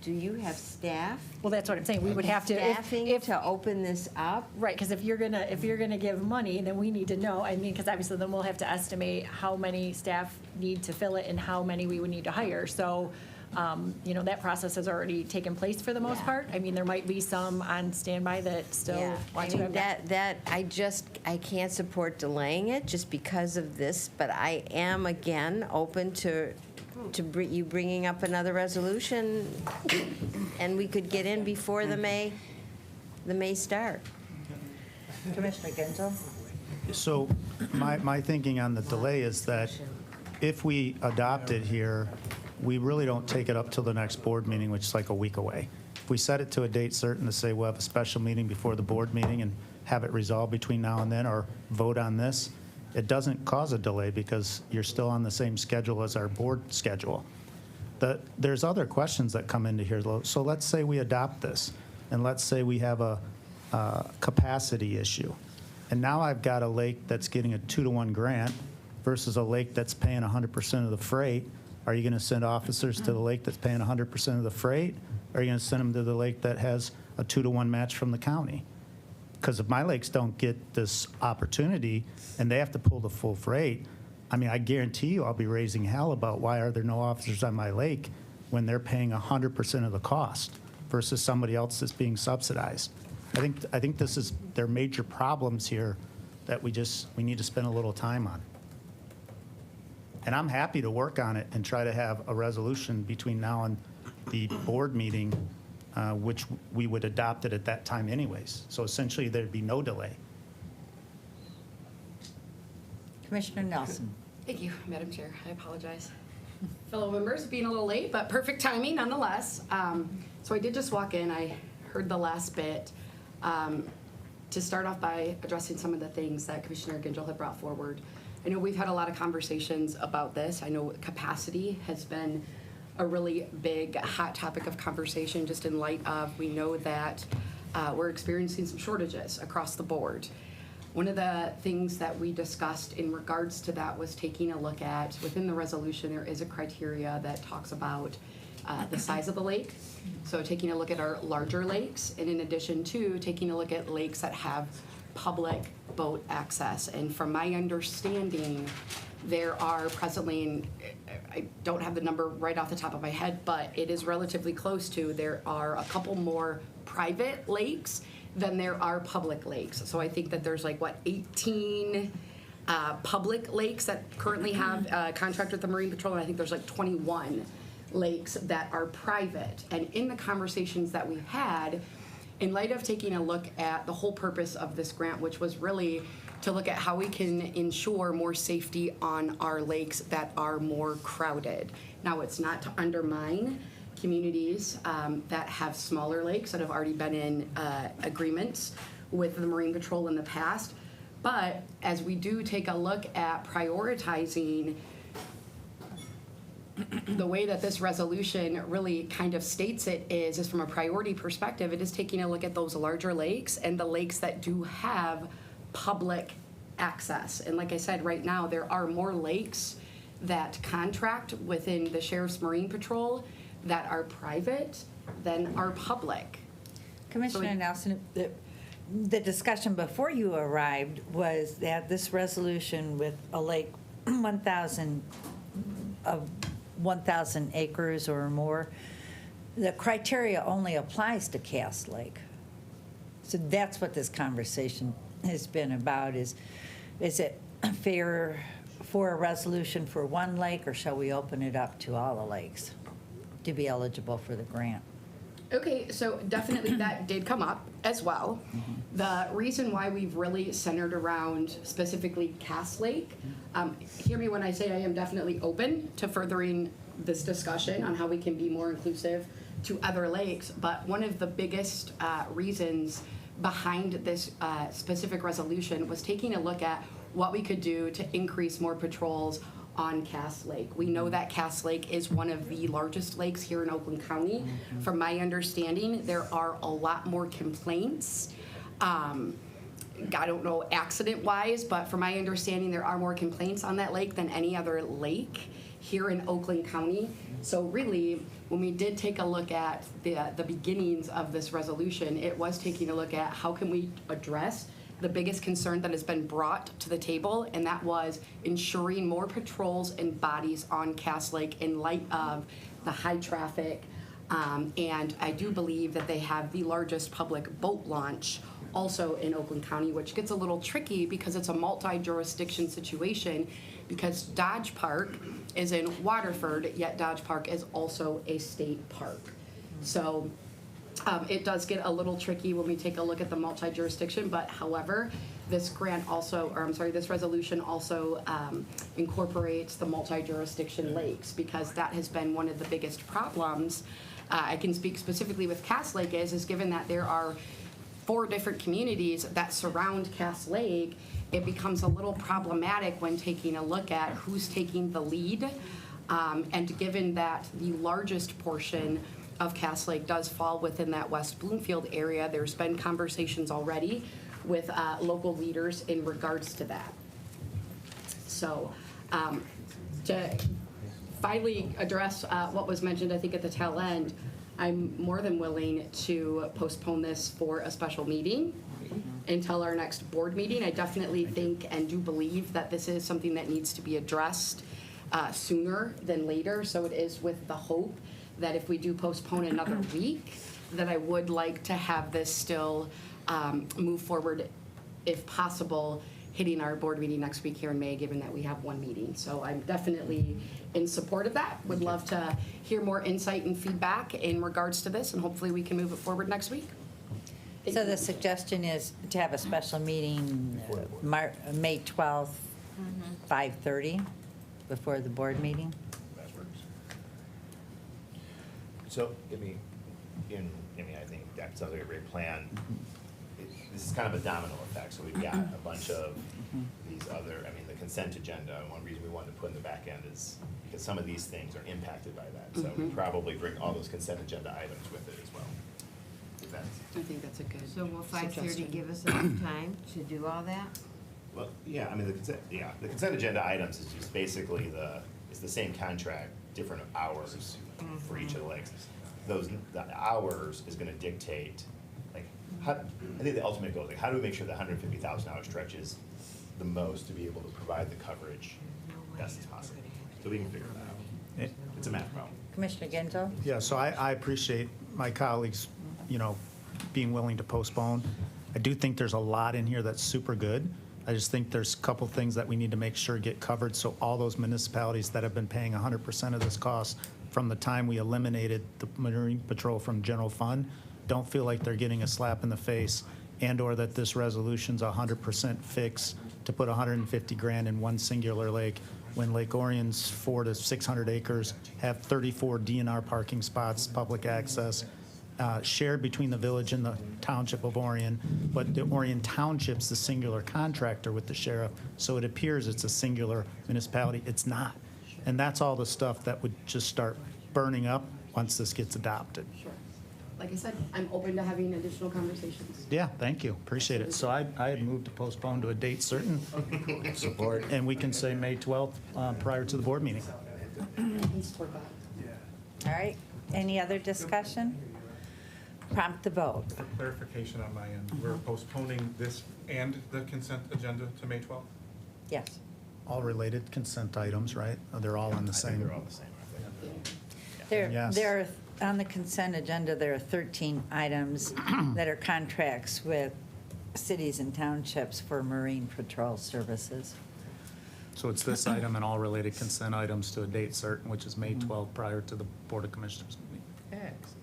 do you have staff? Well, that's what I'm saying, we would have to. Staffing to open this up? Right, because if you're gonna give money, then we need to know, I mean, because obviously then we'll have to estimate how many staff need to fill it and how many we would need to hire. So, that process has already taken place for the most Yeah. part. I mean, there might be some on standby that still Yeah, want I to mean, have that. I can't support delaying it just because of this, but I am again open to you bringing up another resolution, and we could get in before the May start. Commissioner Gensel? So my thinking on the delay is that if we adopt it here, we really don't take it up till the next board meeting, which is like a week away. If we set it to a date certain to say we'll have a special meeting before the board meeting and have it resolved between now and then, or vote on this, it doesn't cause a delay because you're still on the same schedule as our board schedule. There's other questions that come into here. So let's say we adopt this, and let's say we have a capacity issue. And now I've got a lake that's getting a 2-to-1 grant versus a lake that's paying 100% of the freight. Are you going to send officers to the lake that's paying 100% of the freight? Or are you going to send them to the lake that has a 2-to-1 match from the county? Because if my lakes don't get this opportunity and they have to pull the full freight, I mean, I guarantee you I'll be raising hell about why are there no officers on my lake when they're paying 100% of the cost versus somebody else that's being subsidized. I think there are major problems here that we need to spend a little time on. And I'm happy to work on it and try to have a resolution between now and the board meeting, which we would adopt it at that time anyways. So essentially, there'd be no delay. Commissioner Nelson? Thank you, Madam Chair. I apologize. Fellow members, being a little late, but perfect timing nonetheless. So I did just walk in. I heard the last bit. To start off by addressing some of the things that Commissioner Gingell had brought forward. I know we've had a lot of conversations about this. I know capacity has been a really big hot topic of conversation just in light of we know that we're experiencing some shortages across the board. One of the things that we discussed in regards to that was taking a look at, within the resolution, there is a criteria that talks about the size of the lake. So taking a look at our larger lakes, and in addition to taking a look at lakes that have public boat access. And from my understanding, there are presently, and I don't have the number right off the top of my head, but it is relatively close to, there are a couple more private lakes than there are public lakes. So I think that there's 18 public lakes that currently have a contract with the Marine Patrol, and I think there's 21 lakes that are private. And in the conversations that we've had, in light of taking a look at the whole purpose of this grant, which was really to look at how we can ensure more safety on our lakes that are more crowded. Now, it's not to undermine communities that have smaller lakes that have already been in agreements with the Marine Patrol in the past, but as we do take a look at prioritizing the way that this resolution really kind of states it is from a priority perspective, it is taking a look at those larger lakes and the lakes that do have public access. And like I said, right now, there are more lakes that contract within the Sheriff's Marine Patrol that are private than are public. Commissioner Nelson, the discussion before you arrived was that this resolution with a lake 1,000 acres or more, the criteria only applies to Cass Lake. So that's what this conversation has been about, is it fair for a resolution for one lake, or shall we open it up to all the lakes to be eligible for the grant? Okay, so definitely that did come up as well. The reason why we've really centered around specifically Cass Lake, hear me when I say I am definitely open to furthering this discussion on how we can be more inclusive to other lakes, but one of the biggest reasons behind this specific resolution was taking a look at what we could do to increase more patrols on Cass Lake. We know that Cass Lake is one of the largest lakes here in Oakland County. From my understanding, there are a lot more complaints. I don't know accident-wise, but from my understanding, there are more complaints on that lake than any other lake here in Oakland County. So really, when we did take a look at the beginnings of this resolution, it was taking a look at how can we address the biggest concern that has been brought to the table, and that was ensuring more patrols and bodies on Cass Lake in light of the high traffic. And I do believe that they have the largest public boat launch also in Oakland County, which gets a little tricky because it's a multi-jurisdiction situation, because Dodge Park is in Waterford, yet Dodge Park is also a state park. So it does get a little tricky when we take a look at the multi-jurisdiction, but however, this grant also, or I'm sorry, this resolution also incorporates the multi-jurisdiction lakes, because that has been one of the biggest problems. I can speak specifically with Cass Lake is given that there are 4 different communities that surround Cass Lake, it becomes a little problematic when taking a look at who's taking the lead. And given that the largest portion of Cass Lake does fall within that West Bloomfield area, there's been conversations already with local leaders in regards to that. So to finally address what was mentioned, I think at the tail end, I'm more than willing to postpone this for a special meeting until our next board meeting. I definitely think and do believe that this is something that needs to be addressed sooner than later. So it is with the hope that if we do postpone another week, that I would like to have this still move forward, if possible, hitting our board meeting next week here in May, given that we have 1 meeting. So I'm definitely in support of that. Would love to hear more insight and feedback in regards to this, and hopefully we can move it forward next week. So the suggestion is to have a special meeting May 12th, 5:30, before the board meeting? That works. So, I think that sounds like a great plan. This is kind of a domino effect, so we've got a bunch of these other, the consent agenda, and one reason we wanted to put in the back end is because some of these things are impacted by that. So we probably bring all those consent agenda items with it as well. I think that's a good So will 5:30 suggestion. give us enough time to do all that? Well, yeah, the consent agenda items is just basically it's the same contract, different hours for each of the legs. The hours is gonna dictate, I think the ultimate goal is, how do we make sure the $150,000 stretches the most to be able to provide the coverage best as possible? So we can figure that out. It's a math problem. Commissioner Genzel? Yeah, so I appreciate my colleagues, being willing to postpone. I do think there's a lot in here that's super good. I just think there's a couple things that we need to make sure get covered, so all those municipalities that have been paying 100% of this cost from the time we eliminated the Marine Patrol from general fund don't feel like they're getting a slap in the face, and/or that this resolution's 100% fix to put 150 grand in one singular lake, when Lake Orion's 400 to 600 acres have 34 DNR parking spots, public access, shared between the village and the township of Orion, but the Orion Township's the singular contractor with the sheriff, so it appears it's a singular municipality. It's not. And that's all the stuff that would just start burning up once this gets adopted. Sure. Like I said, I'm open to having additional conversations. Yeah, thank you, appreciate it. So I had moved to postpone to a date certain. Support. And we can say May 12th prior to the board meeting. Support that. All right, any other discussion? Prompt the vote. For clarification on my end, we're postponing this and the consent agenda to May 12th? Yes. All related consent items, right? They're all in the I think same. they're all the same, I think. Yes. There are, on the consent agenda, there are 13 items that are contracts with cities and townships for Marine Patrol services. So it's this item and all related consent items to a date certain, which is May 12th prior to the Board of Commissioners meeting. Excellent.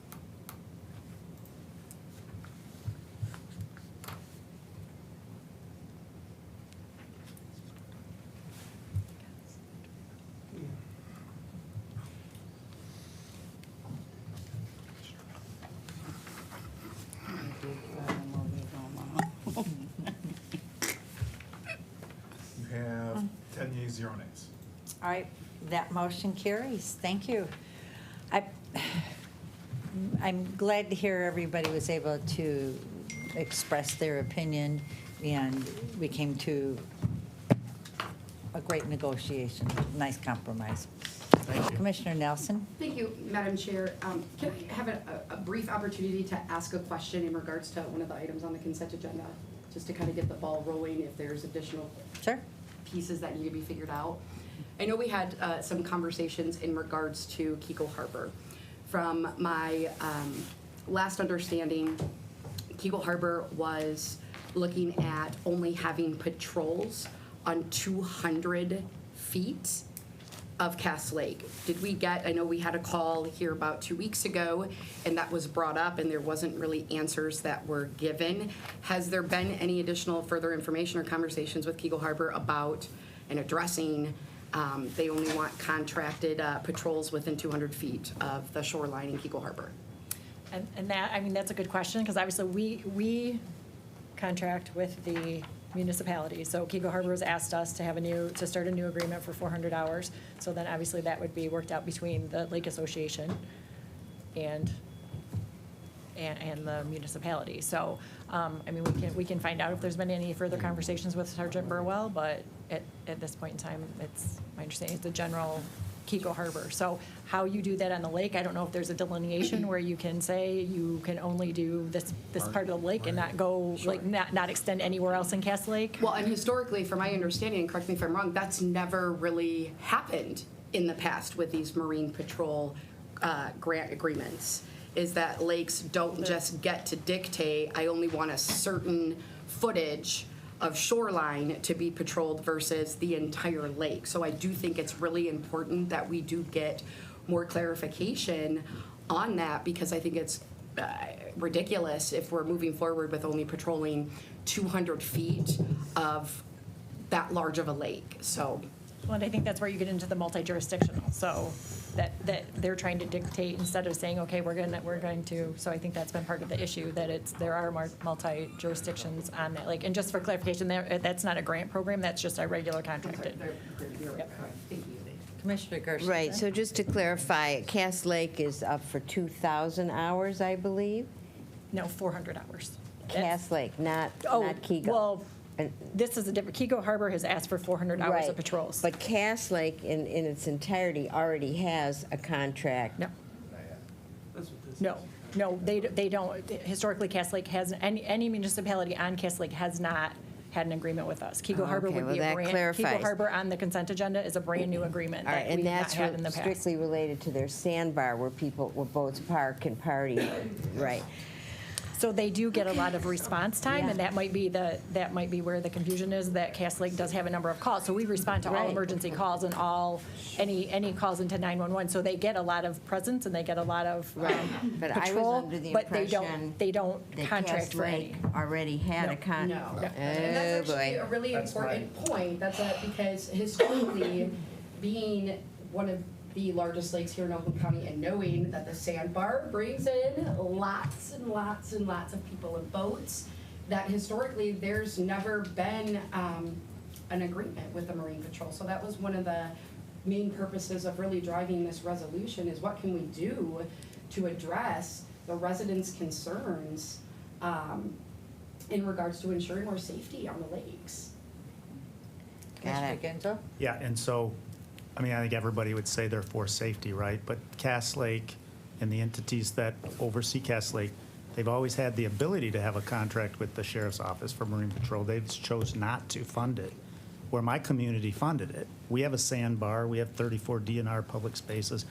You have 10 yeas, 0 nays. All right, that motion carries. Thank you. I'm glad to hear everybody was able to express their opinion, and we came to a great negotiation, nice compromise. Commissioner Nelson? Thank you, Madam Chair. Can I have a brief opportunity to ask a question in regards to one of the items on the consent agenda? Just to kind of get the ball rolling if there's additional pieces that need to be figured out. I know we had some conversations in regards to Kiko Harbor. From my last understanding, Kiko Harbor was looking at only having patrols on 200 feet of Cass Lake. Did we get, I know we had a call here about 2 weeks ago, and that was brought up, and there wasn't really answers that were given. Has there been any additional further information or conversations with Kiko Harbor about and addressing they only want contracted patrols within 200 feet of the shoreline in Kiko Harbor? And that, I mean, that's a good question, because obviously we contract with the municipality. So Kiko Harbor has asked us to start a new agreement for 400 hours. So then obviously that would be worked out between the Lake Association and the municipality. So, I mean, we can find out if there's been any further conversations with Sergeant Burwell, but at this point in time, it's my understanding it's the general Kiko Harbor. So how you do that on the lake, I don't know if there's a delineation where you can say you can only do this part of the lake and not go, like, not extend anywhere else in Cass Lake? Well, and historically, from my understanding, and correct me if I'm wrong, that's never really happened in the past with these Marine Patrol grant agreements, is that lakes don't just get to dictate, I only want a certain footage of shoreline to be patrolled versus the entire lake. So I do think it's really important that we do get more clarification on that, because I think it's ridiculous if we're moving forward with only patrolling 200 feet of that large of a lake. So, well, and I think that's where you get into the multi-jurisdictional. So that they're trying to dictate instead of saying, okay, we're going to. So I think that's been part of the issue, that there are multi-jurisdictions on that lake. And just for clarification, that's not a grant program. That's just our regular contracted. Yep. Thank you. Commissioner Gershon? Right, so just to clarify, Cass Lake is up for 2,000 hours, I believe? No, 400 hours. Cass Lake, not Kiko. Well, this is a different, Kiko Harbor has asked for 400 hours of patrols. But Cass Lake in its entirety already has a contract. No, they don't. Historically, Cass Lake has, any municipality on Cass Lake has not had an agreement with us. Kiko Harbor would be a brand. Kiko Harbor on the consent agenda is a brand new agreement that we've not had in the past. And that's strictly related to their sandbar where boats park and party, right? So they do get a lot of response time, and that might be where the confusion is, that Cass Lake does have a number of calls. So we respond to all emergency calls and any calls into 911. So they get a lot of presence and they get a lot of But patrol, I was under the but impression they don't that contract Cass for any. Lake already had a contract. No. And that's actually a really important point. Because historically, being one of the largest lakes here in Oakland County, and knowing that the sandbar brings in lots and lots and lots of people and boats, that historically there's never been an agreement with the Marine Patrol. So that was one of the main purposes of really driving this resolution, is what can we do to address the residents' concerns in regards to ensuring more safety on the lakes. Commissioner Genzel? Yeah, and so, I mean, I think everybody would say they're for safety, right? But Cass Lake and the entities that oversee Cass Lake, they've always had the ability to have a contract with the Sheriff's Office for Marine Patrol. They've chose not to fund it, where my community funded it. We have a sandbar, we have 34 DNR public spaces.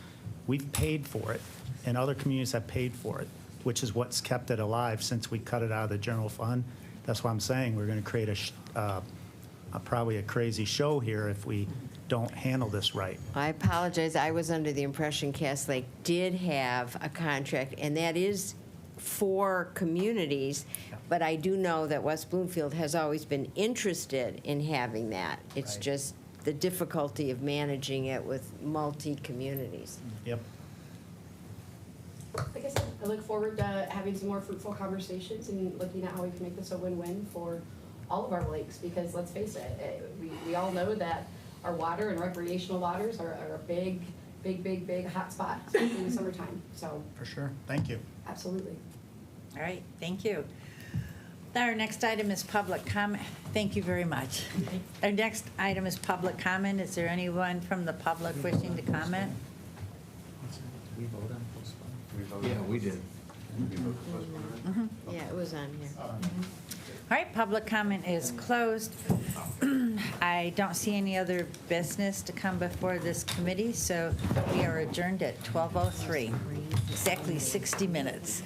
We've paid for it, and other communities have paid for it, which is what's kept it alive since we cut it out of the general fund. That's why I'm saying we're going to create probably a crazy show here if we don't handle this right. I apologize. I was under the impression Cass Lake did have a contract, and that is for communities. But I do know that West Bloomfield has always been interested in having that. It's just the difficulty of managing it with multi-communities. Yep. Like I said, I look forward to having some more fruitful conversations and looking at how we can make this a win-win for all of our lakes, because let's face it, we all know that our water and recreational waters are a big hot spot, especially in the summertime. So, For sure. Thank you. absolutely. All right, thank you. Our next item is public comment. Thank you very much. Our next item is public comment. Is there anyone from the public wishing to comment? We vote on postponement? Yeah, we did. Yeah, it was on here. All right, public comment is closed. I don't see any other business to come before this committee, so we are adjourned at 12:03, exactly 60 minutes.